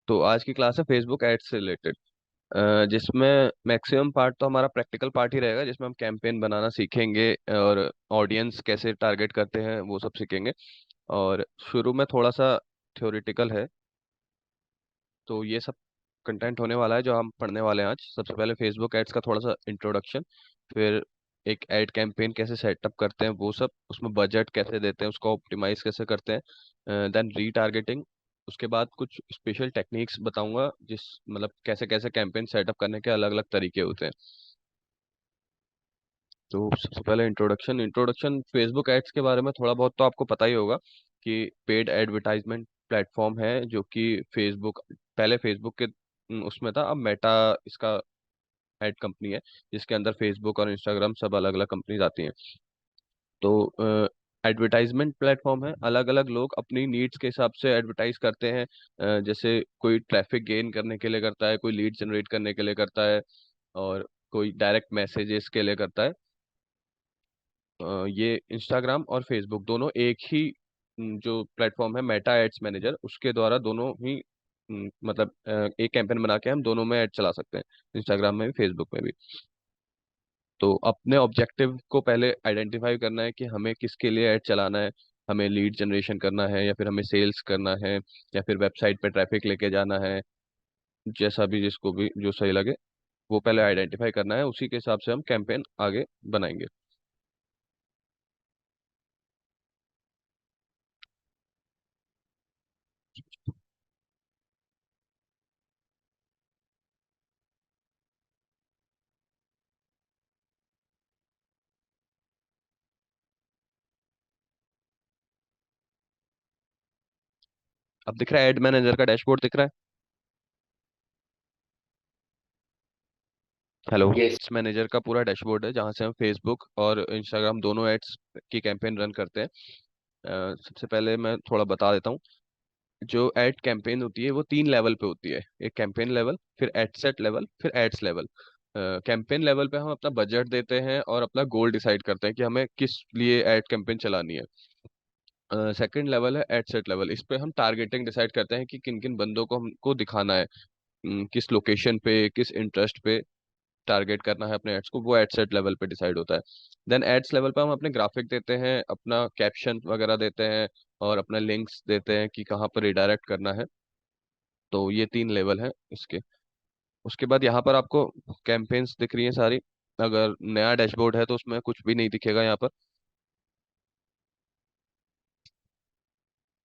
तो आज की क्लास है फेसबुक एड्स से रिलेटेड, जिसमें मैक्सिमम पार्ट तो हमारा प्रैक्टिकल पार्ट ही रहेगा, जिसमें हम कैंपेन बनाना सीखेंगे और ऑडियंस कैसे टारगेट करते हैं वो सब सीखेंगे। और शुरू में थोड़ा सा थ्योरेटिकल है, तो ये सब कंटेंट होने वाला है जो हम पढ़ने वाले हैं आज। सबसे पहले फेसबुक एड्स का थोड़ा सा इंट्रोडक्शन, फिर एक एड कैंपेन कैसे सेटअप करते हैं वो सब, उसमें बजट कैसे देते हैं, उसको ऑप्टिमाइज कैसे करते हैं, देन रीटारगेटिंग। उसके बाद कुछ स्पेशल टेक्निक्स बताऊंगा, जिस मतलब कैसे कैसे कैंपेन सेटअप करने के अलग अलग तरीके होते हैं। तो सबसे पहले इंट्रोडक्शन इंट्रोडक्शन फेसबुक एड्स के बारे में थोड़ा बहुत तो आपको पता ही होगा कि पेड एडवर्टाइजमेंट प्लेटफॉर्म है, जो कि फेसबुक पहले फेसबुक के उसमें था, अब मेटा इसका एड कंपनी है, जिसके अंदर फेसबुक और इंस्टाग्राम सब अलग अलग कंपनीज आती हैं। तो एडवर्टाइजमेंट प्लेटफॉर्म है, अलग अलग लोग अपनी नीड्स के हिसाब से एडवर्टाइज करते हैं। जैसे कोई ट्रैफिक गेन करने के लिए करता है, कोई लीड जनरेट करने के लिए करता है, और कोई डायरेक्ट मैसेजेस के लिए करता है। ये इंस्टाग्राम और फेसबुक दोनों एक ही जो प्लेटफॉर्म है मेटा एड्स मैनेजर, उसके द्वारा दोनों ही मतलब एक कैंपेन बना के हम दोनों में ऐड चला सकते हैं, इंस्टाग्राम में भी फेसबुक में भी। तो अपने ऑब्जेक्टिव को पहले आइडेंटिफाई करना है कि हमें किसके लिए ऐड चलाना है। हमें लीड जनरेशन करना है, या फिर हमें सेल्स करना है, या फिर वेबसाइट पे ट्रैफिक लेके जाना है। जैसा भी जिसको भी जो सही लगे वो पहले आइडेंटिफाई करना है, उसी के हिसाब से हम कैंपेन आगे बनाएंगे। अब दिख रहा है एड मैनेजर का डैशबोर्ड दिख रहा है। Hello, yes. एड्स मैनेजर का पूरा डैशबोर्ड है, जहाँ से हम फेसबुक और इंस्टाग्राम दोनों एड्स की कैंपेन रन करते हैं। सबसे पहले मैं थोड़ा बता देता हूँ। जो एड कैंपेन होती है वो 3 लेवल पे होती है, एक कैंपेन लेवल, फिर एड सेट लेवल, फिर एड्स लेवल। कैंपेन लेवल पे हम अपना बजट देते हैं और अपना गोल डिसाइड करते हैं कि हमें किस लिए एड कैंपेन चलानी है। सेकंड लेवल है एड सेट लेवल, इस पे हम टारगेटिंग डिसाइड करते हैं कि किन किन बंदों को हमको दिखाना है, किस लोकेशन पे, किस इंटरेस्ट पे टारगेट करना है अपने एड्स को, वो एड सेट लेवल पे डिसाइड होता है। देन एड्स लेवल पे हम अपने ग्राफिक देते हैं, अपना कैप्शन वगैरह देते हैं, और अपना लिंक्स देते हैं कि कहाँ पर रिडायरेक्ट करना है। तो ये 3 लेवल हैं इसके। उसके बाद यहाँ पर आपको कैंपेन्स दिख रही हैं सारी। अगर नया डैशबोर्ड है तो उसमें कुछ भी नहीं दिखेगा यहाँ पर।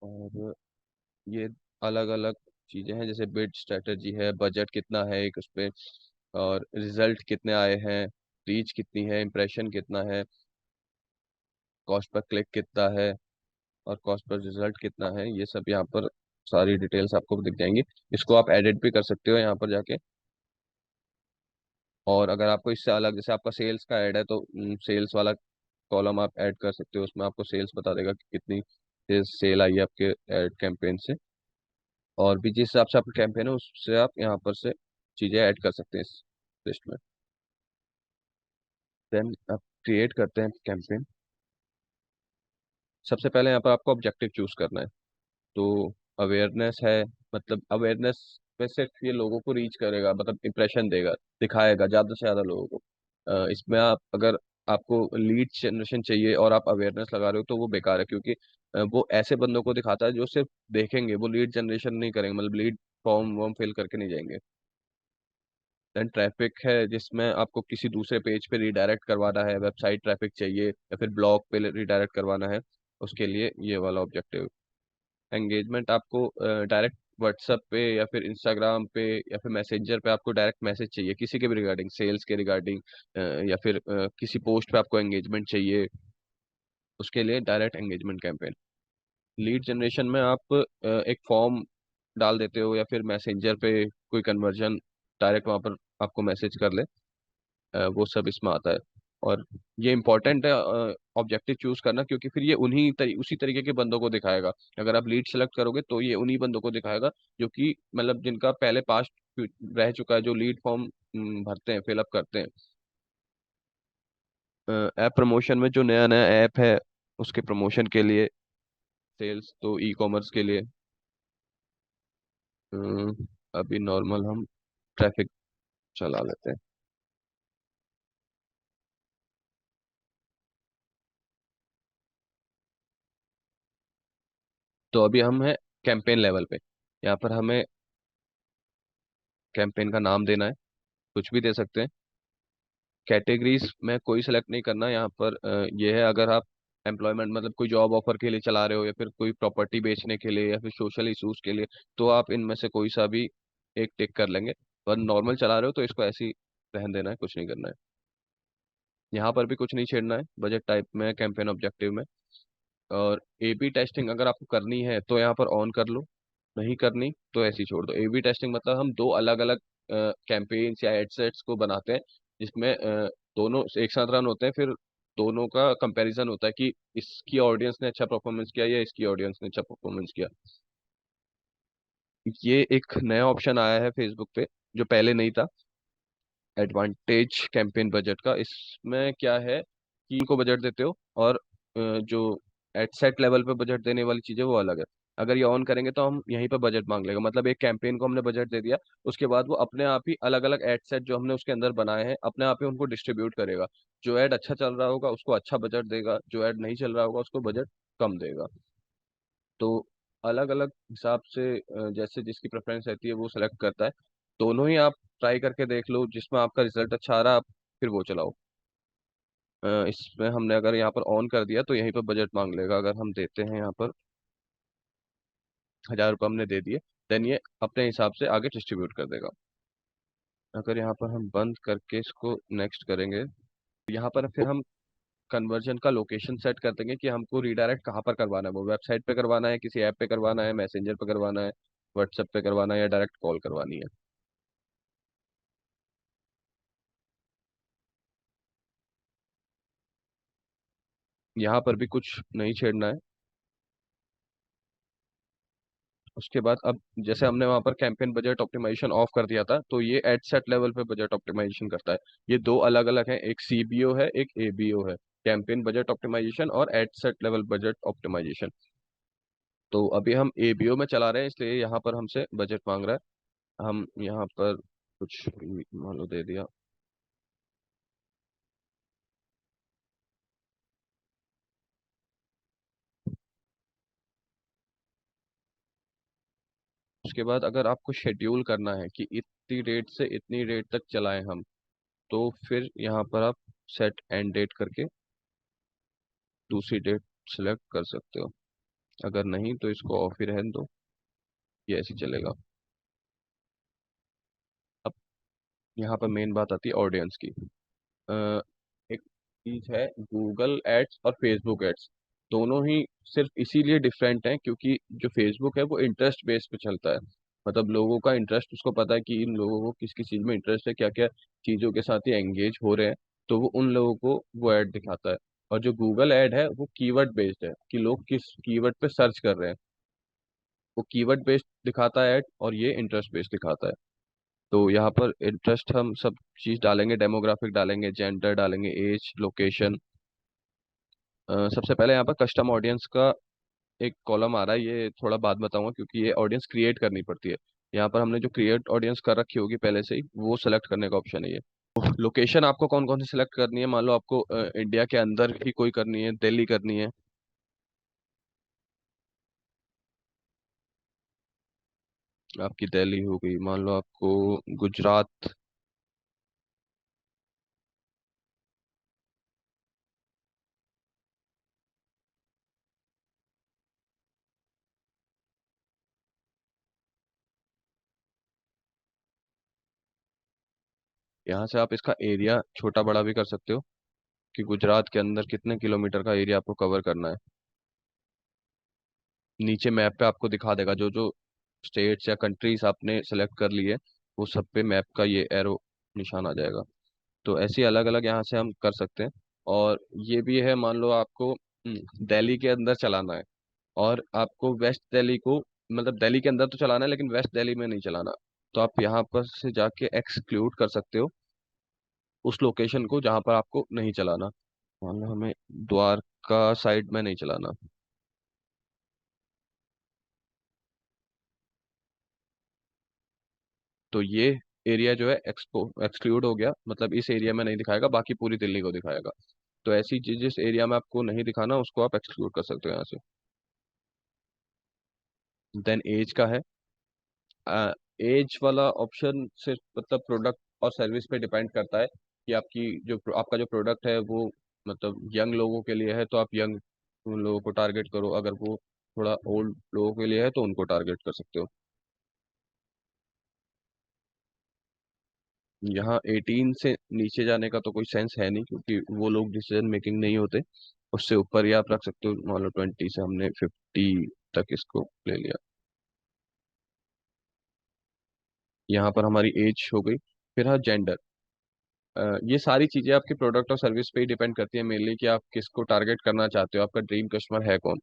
और ये अलग अलग चीजें हैं, जैसे बिड स्ट्रेटजी है, बजट कितना है एक उस पे, और रिजल्ट कितने आए हैं, रीच कितनी है, इम्प्रेशन कितना है, कॉस्ट पर क्लिक कितना है, और कॉस्ट पर रिजल्ट कितना है। ये सब यहाँ पर सारी डिटेल्स आपको दिख जाएंगी। इसको आप एडिट भी कर सकते हो यहाँ पर जाके। और अगर आपको इससे अलग, जैसे आपका सेल्स का ऐड है, तो सेल्स वाला कॉलम आप ऐड कर सकते हो, उसमें आपको सेल्स बता देगा कि कितनी सेल आई है आपके ऐड कैंपेन से। और भी जिस हिसाब से आपका कैंपेन है उससे आप यहाँ पर से चीज़ें ऐड कर सकते हैं इस लिस्ट में। देन आप क्रिएट करते हैं कैंपेन। सबसे पहले यहाँ पर आपको ऑब्जेक्टिव चूज करना है। तो अवेयरनेस है, मतलब अवेयरनेस में सिर्फ ये लोगों को रीच करेगा, मतलब इंप्रेशन देगा, दिखाएगा ज़्यादा से ज़्यादा लोगों को। इसमें आप अगर आपको लीड जनरेशन चाहिए और आप अवेयरनेस लगा रहे हो तो वो बेकार है, क्योंकि वो ऐसे बंदों को दिखाता है जो सिर्फ देखेंगे, वो लीड जनरेशन नहीं करेंगे, मतलब लीड फॉर्म वॉर्म फिल करके नहीं जाएंगे। देन ट्रैफिक है, जिसमें आपको किसी दूसरे पेज पे रिडायरेक्ट करवाना है, वेबसाइट ट्रैफिक चाहिए या फिर ब्लॉग पे रिडायरेक्ट करवाना है, उसके लिए ये वाला ऑब्जेक्टिव। एंगेजमेंट आपको डायरेक्ट व्हाट्सएप पे या फिर इंस्टाग्राम पे या फिर मैसेंजर पे आपको डायरेक्ट मैसेज चाहिए किसी के भी रिगार्डिंग, सेल्स के रिगार्डिंग, या फिर किसी पोस्ट पे आपको एंगेजमेंट चाहिए, उसके लिए direct engagement campaign. Lead generation में आप एक फॉर्म डाल देते हो, या फिर मैसेंजर पे कोई कन्वर्जन डायरेक्ट वहाँ पर आपको मैसेज कर ले, वो सब इसमें आता है। और ये इंपॉर्टेंट है ऑब्जेक्टिव चूज करना, क्योंकि फिर ये उसी तरीके के बंदों को दिखाएगा। अगर आप लीड सेलेक्ट करोगे तो ये उन्हीं बंदों को दिखाएगा जो कि मतलब जिनका पहले पास्ट रह चुका है, जो लीड फॉर्म भरते हैं, फिलअप करते हैं। ऐप प्रमोशन में जो नया नया ऐप है उसके प्रमोशन के लिए, सेल्स तो ई कॉमर्स के लिए, अभी नॉर्मल हम ट्रैफिक चला लेते हैं। तो अभी हम हैं कैंपेन लेवल पे। यहाँ पर हमें कैंपेन का नाम देना है, कुछ भी दे सकते हैं। कैटेगरीज में कोई सेलेक्ट नहीं करना यहाँ पर। ये है, अगर आप एम्प्लॉयमेंट मतलब कोई जॉब ऑफर के लिए चला रहे हो, या फिर कोई प्रॉपर्टी बेचने के लिए, या फिर सोशल इशूज के लिए, तो आप इनमें से कोई सा भी एक टिक कर लेंगे। पर नॉर्मल चला रहे हो तो इसको ऐसे ही रहन देना है, कुछ नहीं करना है। यहाँ पर भी कुछ नहीं छेड़ना है, बजट टाइप में, कैंपेन ऑब्जेक्टिव में। और ए बी टेस्टिंग अगर आपको करनी है तो यहाँ पर ऑन कर लो, नहीं करनी तो ऐसे ही छोड़ दो। ए बी टेस्टिंग मतलब हम दो अलग अलग कैंपेन्स या एडसेट्स को बनाते हैं, जिसमें दोनों एक साथ रन होते हैं, फिर दोनों का कंपैरिजन होता है कि इसकी ऑडियंस ने अच्छा परफॉर्मेंस किया या इसकी ऑडियंस ने अच्छा परफॉर्मेंस किया। ये एक नया ऑप्शन आया है फेसबुक पे, जो पहले नहीं था, एडवांटेज कैंपेन बजट का। इसमें क्या है कि इनको बजट देते हो, और जो एट सेट लेवल पे बजट देने वाली चीजें वो अलग है। अगर ये ऑन करेंगे तो हम यहीं पर बजट मांग लेगा, मतलब एक कैंपेन को हमने बजट दे दिया, उसके बाद वो अपने आप ही अलग अलग एड सेट जो हमने उसके अंदर बनाए हैं अपने आप ही उनको डिस्ट्रीब्यूट करेगा। जो ऐड अच्छा चल रहा होगा उसको अच्छा बजट देगा, जो ऐड नहीं चल रहा होगा उसको बजट कम देगा। तो अलग अलग हिसाब से जैसे जिसकी प्रेफरेंस रहती है वो सेलेक्ट करता है। दोनों ही आप ट्राई करके देख लो, जिसमें आपका रिजल्ट अच्छा आ रहा है आप फिर वो चलाओ। इसमें हमने अगर यहाँ पर ऑन कर दिया तो यहीं पर बजट मांग लेगा। अगर हम देते हैं यहाँ पर 1,000 रुपये हमने दे दिए, देन ये अपने हिसाब से आगे डिस्ट्रीब्यूट कर देगा। अगर यहाँ पर हम बंद करके इसको नेक्स्ट करेंगे, यहाँ पर फिर हम कन्वर्जन का लोकेशन सेट कर देंगे कि हमको रीडायरेक्ट कहाँ पर करवाना है, वो वेबसाइट पे करवाना है, किसी ऐप पे करवाना है, मैसेंजर पे करवाना है, व्हाट्सएप पे करवाना है, या डायरेक्ट कॉल करवानी है। यहाँ पर भी कुछ नहीं छेड़ना है। उसके बाद अब जैसे हमने वहां पर कैंपेन बजट ऑप्टिमाइजेशन ऑफ कर दिया था, तो ये एड सेट लेवल पे बजट ऑप्टिमाइजेशन करता है। ये दो अलग अलग है, एक सीबीओ है एक एबीओ है, कैंपेन बजट ऑप्टिमाइजेशन और ad set level budget optimisation. तो अभी हम एबीओ में चला रहे हैं, इसलिए यहाँ पर हमसे बजट मांग रहा है। हम यहाँ पर कुछ मान लो दे दिया। उसके बाद अगर आपको शेड्यूल करना है कि इतनी डेट से इतनी डेट तक चलाएं हम, तो फिर यहाँ पर आप सेट एंड डेट करके दूसरी डेट सेलेक्ट कर सकते हो। अगर नहीं तो इसको ऑफ ही रहने दो, ये ऐसे ही चलेगा। अब यहाँ पर मेन बात आती है ऑडियंस की। अ, एक चीज है, गूगल एड्स और फेसबुक एड्स दोनों ही सिर्फ इसीलिए डिफरेंट हैं क्योंकि जो फेसबुक है वो इंटरेस्ट बेस पे चलता है। मतलब लोगों का इंटरेस्ट, उसको पता है कि इन लोगों को किस किस चीज में इंटरेस्ट है, क्या क्या चीजों के साथ ये एंगेज हो रहे हैं, तो वो उन लोगों को वो ऐड दिखाता है। और जो गूगल ऐड है वो कीवर्ड बेस्ड है, कि लोग किस कीवर्ड पे सर्च कर रहे हैं, वो कीवर्ड बेस्ड दिखाता है ऐड, और ये इंटरेस्ट बेस्ड दिखाता है। तो यहाँ पर इंटरेस्ट हम सब चीज डालेंगे, डेमोग्राफिक डालेंगे, जेंडर डालेंगे, एज, लोकेशन। सबसे पहले यहाँ पर कस्टम ऑडियंस का एक कॉलम आ रहा है, ये थोड़ा बाद बताऊंगा क्योंकि ये ऑडियंस क्रिएट करनी पड़ती है। यहाँ पर हमने जो क्रिएट ऑडियंस कर रखी होगी पहले से ही, वो सेलेक्ट करने का ऑप्शन है ये। लोकेशन आपको कौन कौन सी सिलेक्ट करनी है, मान लो आपको इंडिया के अंदर ही कोई करनी है, दिल्ली करनी है। आपकी दिल्ली हो गई, मान लो आपको गुजरात। यहाँ से आप इसका एरिया छोटा बड़ा भी कर सकते हो, कि गुजरात के अंदर कितने किलोमीटर का एरिया आपको कवर करना है। नीचे मैप पे आपको दिखा देगा जो जो स्टेट्स या कंट्रीज आपने सेलेक्ट कर लिए, वो सब पे मैप का ये एरो निशान आ जाएगा। तो ऐसे ही अलग अलग यहाँ से हम कर सकते हैं। और ये भी है, मान लो आपको दिल्ली के अंदर चलाना है, और आपको वेस्ट दिल्ली को, मतलब दिल्ली के अंदर तो चलाना है लेकिन वेस्ट दिल्ली में नहीं चलाना, तो आप यहाँ पर से जाके एक्सक्लूड कर सकते हो उस लोकेशन को जहाँ पर आपको नहीं चलाना। मान लो हमें द्वारका साइड में नहीं चलाना। तो ये एरिया जो है एक्सक्लूड हो गया, मतलब इस एरिया में नहीं दिखाएगा, बाकी पूरी दिल्ली को दिखाएगा। तो ऐसी चीज जिस एरिया में आपको नहीं दिखाना उसको आप एक्सक्लूड कर सकते हो यहाँ से। देन एज का है। एज वाला ऑप्शन सिर्फ मतलब प्रोडक्ट और सर्विस पे डिपेंड करता है कि आपका जो प्रोडक्ट है वो मतलब यंग लोगों के लिए है तो आप यंग लोगों को टारगेट करो, अगर वो थोड़ा ओल्ड लोगों के लिए है तो उनको टारगेट कर सकते हो। यहाँ 18 से नीचे जाने का तो कोई सेंस है नहीं, क्योंकि वो लोग डिसीजन मेकिंग नहीं होते। उससे ऊपर ही आप रख सकते हो, मान लो 20 से हमने 50 तक इसको ले लिया। यहाँ पर हमारी एज हो गई। फिर हाँ जेंडर। ये सारी चीजें आपके प्रोडक्ट और सर्विस पे ही डिपेंड करती है मेनली, कि आप किसको टारगेट करना चाहते हो, आपका ड्रीम कस्टमर है कौन।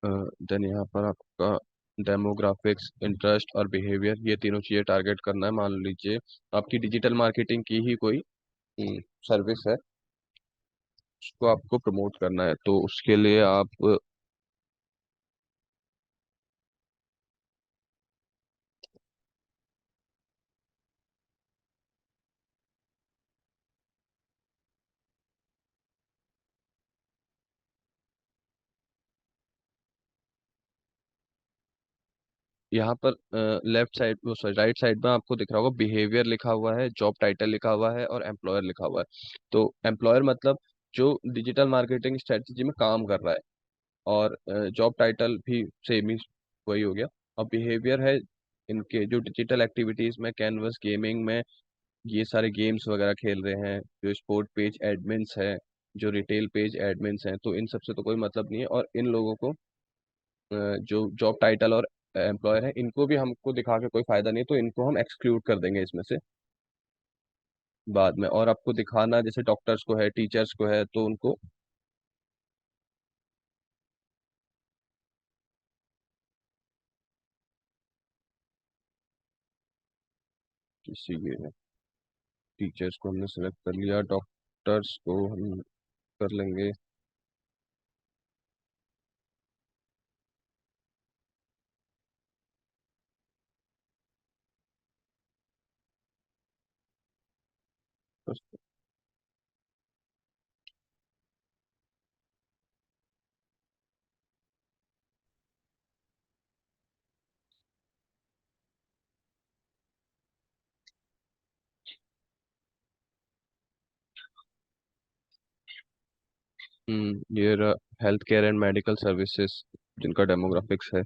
देन यहाँ पर आपका डेमोग्राफिक्स, इंटरेस्ट और बिहेवियर, ये तीनों चीजें टारगेट करना है। मान लीजिए आपकी डिजिटल मार्केटिंग की ही कोई सर्विस है, उसको आपको प्रमोट करना है, तो उसके लिए आप यहाँ पर लेफ्ट साइड, वो सॉरी राइट साइड में आपको दिख रहा होगा बिहेवियर लिखा हुआ है, जॉब टाइटल लिखा हुआ है और एम्प्लॉयर लिखा हुआ है। तो एम्प्लॉयर मतलब जो डिजिटल मार्केटिंग स्ट्रेटजी में काम कर रहा है, और जॉब टाइटल भी सेम ही वही हो गया। और बिहेवियर है इनके जो डिजिटल एक्टिविटीज में, कैनवस गेमिंग में ये सारे गेम्स वगैरह खेल रहे हैं, जो स्पोर्ट पेज एडमिन्स हैं, जो रिटेल पेज एडमिन्स हैं, तो इन सबसे तो कोई मतलब नहीं है। और इन लोगों को जो जॉब टाइटल और एम्प्लॉयर है इनको भी हमको दिखा के कोई फायदा नहीं है, तो इनको हम एक्सक्लूड कर देंगे इसमें से बाद में। और आपको दिखाना जैसे डॉक्टर्स को है, टीचर्स को है, तो उनको किसी के टीचर्स को हमने सेलेक्ट कर लिया, डॉक्टर्स को हम कर लेंगे। ये health care and medical services जिनका डेमोग्राफिक्स है,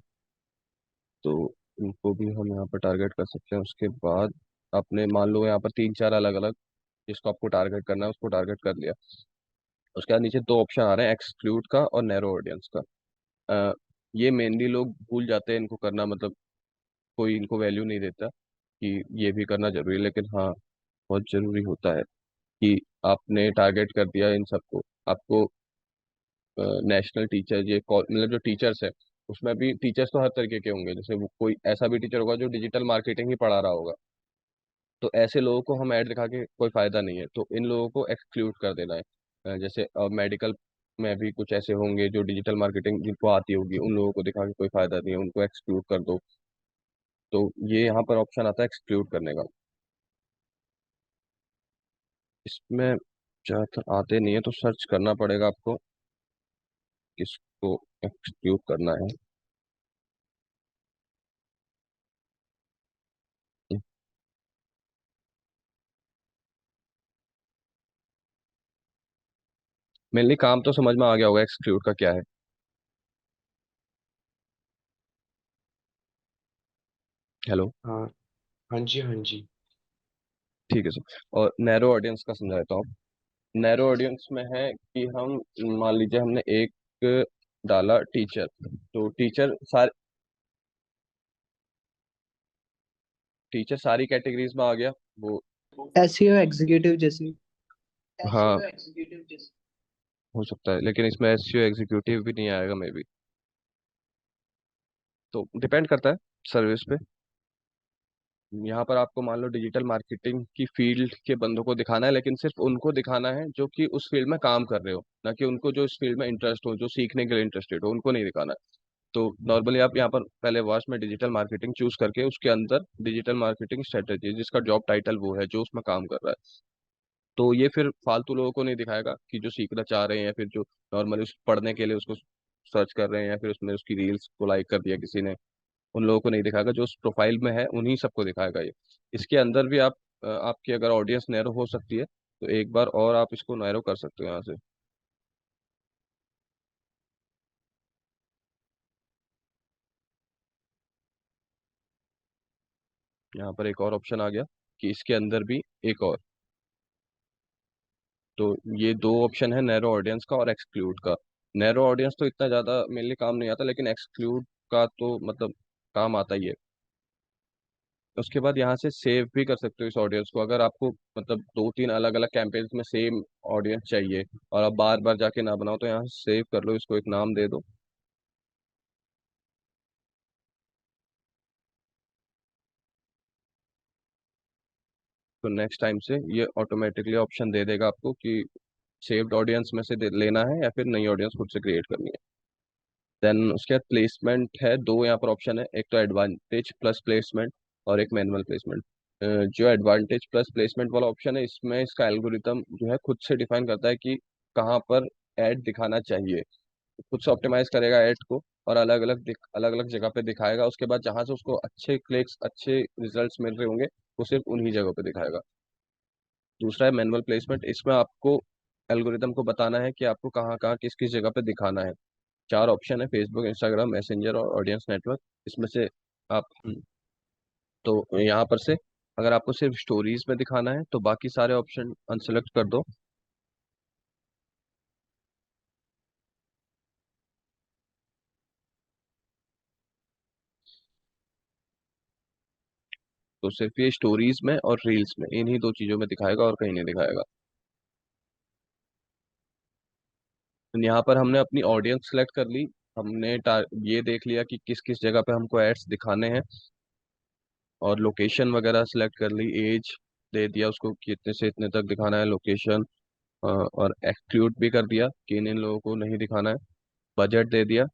तो उनको भी हम यहाँ पर टारगेट कर सकते हैं। उसके बाद आपने मान लो यहाँ पर तीन चार अलग अलग जिसको आपको टारगेट करना है उसको टारगेट कर लिया। उसके बाद नीचे दो ऑप्शन आ रहे हैं, एक्सक्लूड का और नैरो ऑडियंस का। ये मेनली लोग भूल जाते हैं इनको करना, मतलब कोई इनको वैल्यू नहीं देता कि ये भी करना जरूरी है, लेकिन हाँ बहुत जरूरी होता है कि आपने टारगेट कर दिया इन सबको। आपको नेशनल टीचर, मतलब जो टीचर्स है उसमें भी टीचर्स तो हर तरीके के होंगे, जैसे वो कोई ऐसा भी टीचर होगा जो डिजिटल मार्केटिंग ही पढ़ा रहा होगा, तो ऐसे लोगों को हम ऐड दिखा के कोई फायदा नहीं है, तो इन लोगों को एक्सक्लूड कर देना है। जैसे मेडिकल में भी कुछ ऐसे होंगे जो डिजिटल मार्केटिंग जिनको आती होगी, उन लोगों को दिखा के कोई फायदा नहीं है, उनको एक्सक्लूड कर दो। तो ये यहाँ पर ऑप्शन आता है एक्सक्लूड करने का। इसमें ज़्यादातर आते नहीं है, तो सर्च करना पड़ेगा आपको किसको एक्सक्लूड करना है। मेनली काम तो समझ में आ गया होगा एक्सक्लूड का क्या है। हेलो। हाँ। हाँ जी, हाँ जी। ठीक है सर। और नैरो ऑडियंस का समझा देता हूँ। नैरो ऑडियंस में है कि हम मान लीजिए हमने एक डाला टीचर, तो टीचर सारी कैटेगरीज में आ गया वो। एसईओ एग्जीक्यूटिव जैसी। हाँ हो सकता है, लेकिन इसमें एसईओ एग्जीक्यूटिव भी नहीं आएगा मे बी। तो डिपेंड करता है सर्विस पे। यहाँ पर आपको मान लो डिजिटल मार्केटिंग की फील्ड के बंदों को दिखाना है, लेकिन सिर्फ उनको दिखाना है जो कि उस फील्ड में काम कर रहे हो, ना कि उनको जो इस फील्ड में इंटरेस्ट हो, जो सीखने के लिए इंटरेस्टेड हो, उनको नहीं दिखाना है। तो नॉर्मली आप यहाँ पर पहले वास्ट में डिजिटल मार्केटिंग चूज करके उसके अंदर डिजिटल मार्केटिंग स्ट्रेटेजी, जिसका जॉब टाइटल वो है जो उसमें काम कर रहा है, तो ये फिर फालतू लोगों को नहीं दिखाएगा कि जो सीखना चाह रहे हैं या फिर जो नॉर्मली उस पढ़ने के लिए उसको सर्च कर रहे हैं या फिर उसमें उसकी रील्स को लाइक कर दिया किसी ने, उन लोगों को नहीं दिखाएगा। जो उस प्रोफाइल में है उन्हीं सबको दिखाएगा ये। इसके अंदर भी आप आपकी अगर ऑडियंस नैरो हो सकती है तो एक बार और आप इसको नैरो कर सकते हो यहाँ से। यहाँ पर एक और ऑप्शन आ गया कि इसके अंदर भी एक और। तो ये दो ऑप्शन है, नैरो ऑडियंस का और एक्सक्लूड का। नैरो ऑडियंस तो इतना ज़्यादा मेनली काम नहीं आता, लेकिन एक्सक्लूड का तो मतलब काम आता ही है। उसके बाद यहाँ से सेव भी कर सकते हो इस ऑडियंस को, अगर आपको मतलब दो तीन अलग अलग कैंपेन्स में सेम ऑडियंस चाहिए और आप बार बार जाके ना बनाओ, तो यहाँ से सेव कर लो, इसको एक नाम दे दो। तो नेक्स्ट टाइम से ये ऑटोमेटिकली ऑप्शन दे देगा आपको कि सेव्ड ऑडियंस में से लेना है या फिर नई ऑडियंस खुद से क्रिएट करनी है। देन उसके बाद प्लेसमेंट है, दो यहाँ पर ऑप्शन है, एक तो एडवांटेज प्लस प्लेसमेंट और एक मैनुअल प्लेसमेंट। जो एडवांटेज प्लस प्लेसमेंट वाला ऑप्शन है, इसमें इसका एल्गोरिदम जो है खुद से डिफाइन करता है कि कहाँ पर ऐड दिखाना चाहिए। खुद से ऑप्टिमाइज करेगा ऐड को और अलग अलग जगह पे दिखाएगा। उसके बाद जहां से उसको अच्छे क्लिक्स अच्छे रिजल्ट्स मिल रहे होंगे वो सिर्फ उन्हीं जगहों पे दिखाएगा। दूसरा है मैनुअल प्लेसमेंट, इसमें आपको एल्गोरिदम को बताना है कि आपको कहाँ कहाँ किस किस जगह पे दिखाना है। चार ऑप्शन है, फेसबुक, इंस्टाग्राम, मैसेंजर और ऑडियंस नेटवर्क। इसमें से आप तो यहाँ पर से अगर आपको सिर्फ स्टोरीज में दिखाना है तो बाकी सारे ऑप्शन अनसेलेक्ट कर दो। तो सिर्फ ये स्टोरीज में और रील्स में, इन्हीं दो चीजों में दिखाएगा और कहीं नहीं दिखाएगा। तो यहाँ पर हमने अपनी ऑडियंस सेलेक्ट कर ली, हमने ये देख लिया कि किस किस जगह पे हमको एड्स दिखाने हैं, और लोकेशन वगैरह सेलेक्ट कर ली, एज दे दिया उसको कि इतने से इतने तक दिखाना है लोकेशन, और एक्सक्लूड भी कर दिया कि इन इन लोगों को नहीं दिखाना है, बजट दे दिया।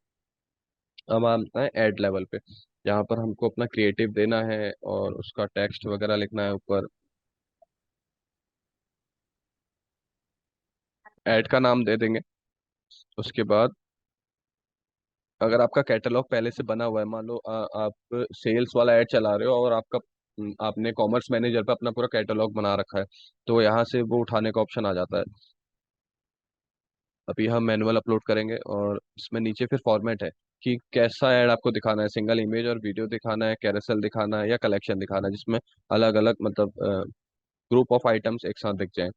अब हम आते हैं ऐड लेवल पे, जहाँ पर हमको अपना क्रिएटिव देना है और उसका टेक्स्ट वगैरह लिखना है ऊपर। ऐड का नाम दे देंगे। उसके बाद अगर आपका कैटलॉग पहले से बना हुआ है, मान लो आप सेल्स वाला ऐड चला रहे हो और आपने कॉमर्स मैनेजर पे अपना पूरा कैटलॉग बना रखा है, तो यहाँ से वो उठाने का ऑप्शन आ जाता है। अभी हम मैनुअल अपलोड करेंगे और इसमें नीचे फिर फॉर्मेट है कि कैसा ऐड आपको दिखाना है, सिंगल इमेज और वीडियो दिखाना है, कैरोसेल दिखाना है या कलेक्शन दिखाना है, जिसमें अलग अलग मतलब ग्रुप ऑफ आइटम्स एक साथ दिख जाएं।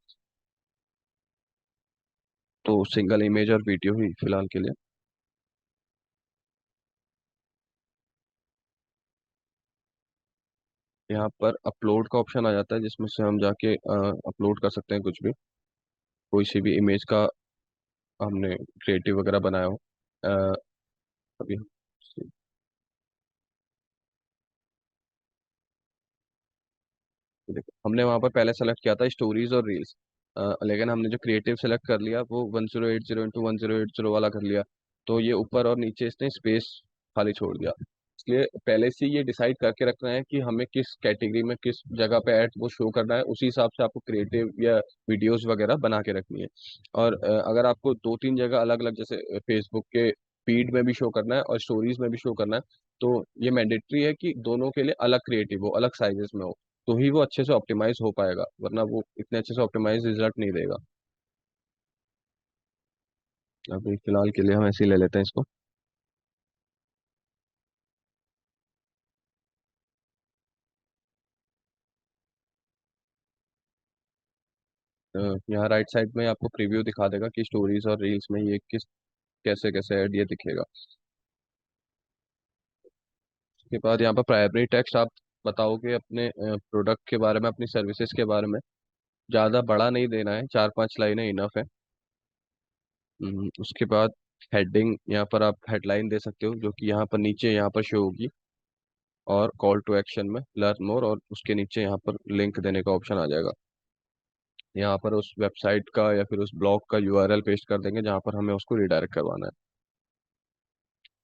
तो सिंगल इमेज और वीडियो ही फिलहाल के लिए। यहाँ पर अपलोड का ऑप्शन आ जाता है, जिसमें से हम जाके अपलोड कर सकते हैं कुछ भी, कोई सी भी इमेज का हमने क्रिएटिव वगैरह बनाया हो। अ, अभी देखो, हमने वहाँ पर पहले सेलेक्ट किया था स्टोरीज और रील्स, लेकिन हमने जो क्रिएटिव सेलेक्ट कर लिया वो 1080 इंटू 1080 वाला कर लिया। तो ये ऊपर और नीचे इसने स्पेस खाली छोड़ दिया। इसलिए पहले से ये डिसाइड करके रखना है कि हमें किस कैटेगरी में किस जगह पे ऐड वो शो करना है, उसी हिसाब से आपको क्रिएटिव या वीडियोस वगैरह बना के रखनी है। और अगर आपको दो तीन जगह अलग अलग, जैसे फेसबुक के फीड में भी शो करना है और स्टोरीज में भी शो करना है, तो ये मैंडेटरी है कि दोनों के लिए अलग क्रिएटिव हो, अलग साइजेस में हो, तो ही वो अच्छे से ऑप्टिमाइज हो पाएगा, वरना वो इतने अच्छे से ऑप्टिमाइज रिजल्ट नहीं देगा। अभी फिलहाल के लिए हम ऐसे ही ले लेते हैं इसको। यहाँ राइट साइड में आपको प्रीव्यू दिखा देगा कि स्टोरीज और रील्स में ये किस कैसे कैसे ऐड ये दिखेगा। उसके बाद यहाँ पर प्राइमरी टेक्स्ट आप बताओगे अपने प्रोडक्ट के बारे में, अपनी सर्विसेज के बारे में। ज़्यादा बड़ा नहीं देना है, चार पांच लाइनें इनफ है। उसके बाद हेडिंग, यहाँ पर आप हेडलाइन दे सकते हो जो कि यहाँ पर नीचे यहाँ पर शो होगी, और कॉल टू एक्शन में लर्न मोर, और उसके नीचे यहाँ पर लिंक देने का ऑप्शन आ जाएगा। यहाँ पर उस वेबसाइट का या फिर उस ब्लॉग का यूआरएल पेस्ट कर देंगे जहाँ पर हमें उसको रिडायरेक्ट करवाना है।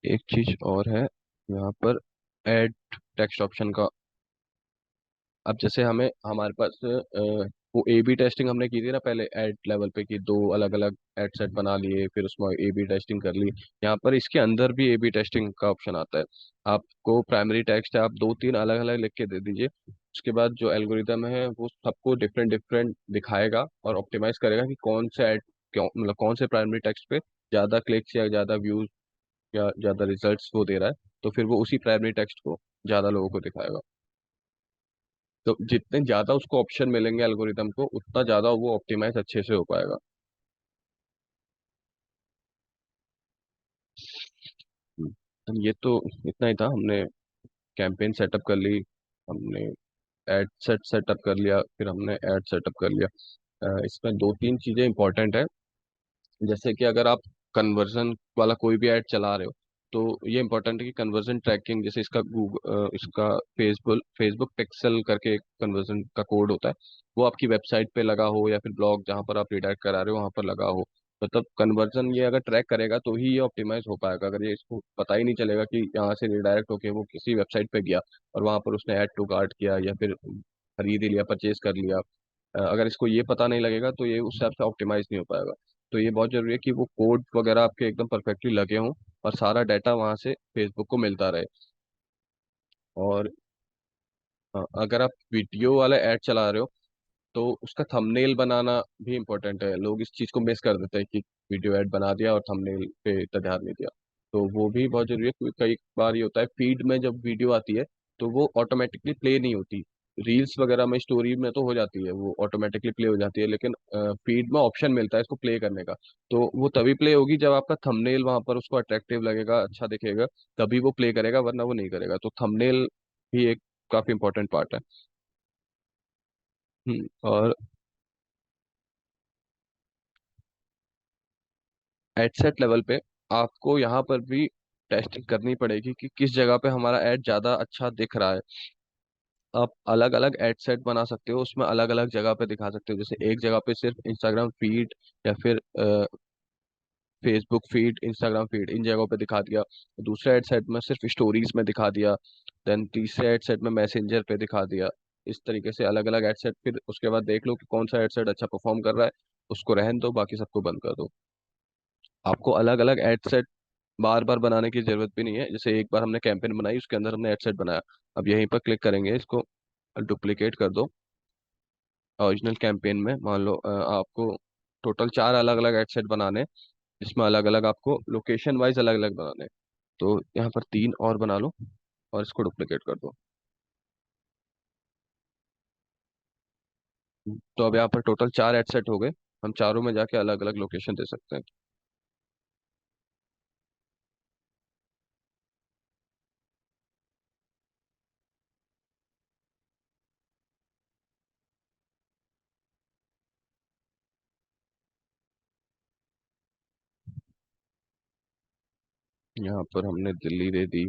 एक चीज और है यहाँ पर, ऐड टेक्स्ट ऑप्शन का। अब जैसे हमें हमारे पास वो ए बी टेस्टिंग हमने की थी ना पहले ऐड लेवल पे, कि दो अलग अलग ऐड सेट बना लिए, फिर उसमें ए बी टेस्टिंग कर ली। यहाँ पर इसके अंदर भी ए बी टेस्टिंग का ऑप्शन आता है। आपको प्राइमरी टेक्स्ट है, आप दो तीन अलग अलग लिख के दे दीजिए। उसके बाद जो एल्गोरिदम है वो सबको डिफरेंट डिफरेंट दिखाएगा और ऑप्टिमाइज करेगा कि कौन से ऐड, क्यों मतलब कौन से प्राइमरी टेक्स्ट पे ज़्यादा क्लिक्स या ज़्यादा व्यूज या ज़्यादा रिजल्ट्स वो दे रहा है। तो फिर वो उसी प्राइमरी टेक्स्ट को ज़्यादा लोगों को दिखाएगा। तो जितने ज्यादा उसको ऑप्शन मिलेंगे एल्गोरिदम को, उतना ज्यादा वो ऑप्टिमाइज अच्छे से हो पाएगा। ये तो इतना ही था। हमने कैंपेन सेटअप कर ली, हमने एड सेट सेटअप कर लिया, फिर हमने एड सेटअप कर लिया। इसमें दो तीन चीजें इंपॉर्टेंट है। जैसे कि अगर आप कन्वर्जन वाला कोई भी ऐड चला रहे हो, तो ये इंपॉर्टेंट है कि कन्वर्जन ट्रैकिंग, जैसे इसका गूगल, इसका फेसबुक फेसबुक पिक्सल करके एक कन्वर्जन का कोड होता है, वो आपकी वेबसाइट पे लगा हो या फिर ब्लॉग जहाँ पर आप रिडायरेक्ट करा रहे हो वहाँ पर लगा हो। मतलब कन्वर्जन ये अगर ट्रैक करेगा तो ही ये ऑप्टिमाइज हो पाएगा। अगर ये इसको पता ही नहीं चलेगा कि यहाँ से रिडायरेक्ट होके वो किसी वेबसाइट पे गया और वहाँ पर उसने ऐड टू कार्ट किया या फिर खरीद ही लिया, परचेज कर लिया, अगर इसको ये पता नहीं लगेगा तो ये उस हिसाब से ऑप्टिमाइज नहीं हो पाएगा। तो ये बहुत जरूरी है कि वो कोड वगैरह आपके एकदम परफेक्टली लगे हों और सारा डाटा वहां से फेसबुक को मिलता रहे। और अगर आप वीडियो वाला ऐड चला रहे हो तो उसका थंबनेल बनाना भी इम्पोर्टेंट है। लोग इस चीज़ को मिस कर देते हैं कि वीडियो ऐड बना दिया और थंबनेल पे इतना ध्यान नहीं दिया। तो वो भी बहुत जरूरी है, क्योंकि कई बार ये होता है फीड में जब वीडियो आती है तो वो ऑटोमेटिकली प्ले नहीं होती। रील्स वगैरह में, स्टोरी में तो हो जाती है, वो ऑटोमेटिकली प्ले हो जाती है, लेकिन फीड में ऑप्शन मिलता है इसको प्ले करने का। तो वो तभी प्ले होगी जब आपका थंबनेल वहां पर उसको अट्रैक्टिव लगेगा, अच्छा दिखेगा, तभी वो प्ले करेगा, वरना वो नहीं करेगा। तो थंबनेल भी एक काफी इंपॉर्टेंट पार्ट है। और एडसेट लेवल पे आपको यहाँ पर भी टेस्टिंग करनी पड़ेगी कि किस जगह पे हमारा ऐड ज़्यादा अच्छा दिख रहा है। आप अलग अलग एड सेट बना सकते हो, उसमें अलग अलग जगह पे दिखा सकते हो। जैसे एक जगह पे सिर्फ इंस्टाग्राम फीड या फिर फेसबुक फीड, इंस्टाग्राम फीड, इन जगहों पे दिखा दिया। दूसरे एड सेट में सिर्फ स्टोरीज में दिखा दिया। देन तीसरे एड सेट में मैसेंजर पे दिखा दिया। इस तरीके से अलग अलग एड सेट, फिर उसके बाद देख लो कि कौन सा एड सेट अच्छा परफॉर्म कर रहा है, उसको रहन दो, बाकी सबको बंद कर दो। आपको अलग अलग एड सेट बार बार बनाने की जरूरत भी नहीं है। जैसे एक बार हमने कैंपेन बनाई, उसके अंदर हमने एड सेट बनाया। अब यहीं पर क्लिक करेंगे, इसको डुप्लीकेट कर दो। ओरिजिनल कैंपेन में मान लो आपको टोटल चार अलग अलग एड सेट बनाने हैं, जिसमें अलग अलग आपको लोकेशन वाइज अलग अलग बनाने हैं। तो यहाँ पर तीन और बना लो और इसको डुप्लीकेट कर दो। तो अब यहाँ पर टोटल चार एड सेट हो गए। हम चारों में जाके अलग अलग लोकेशन दे सकते हैं। यहाँ पर हमने दिल्ली दे दी।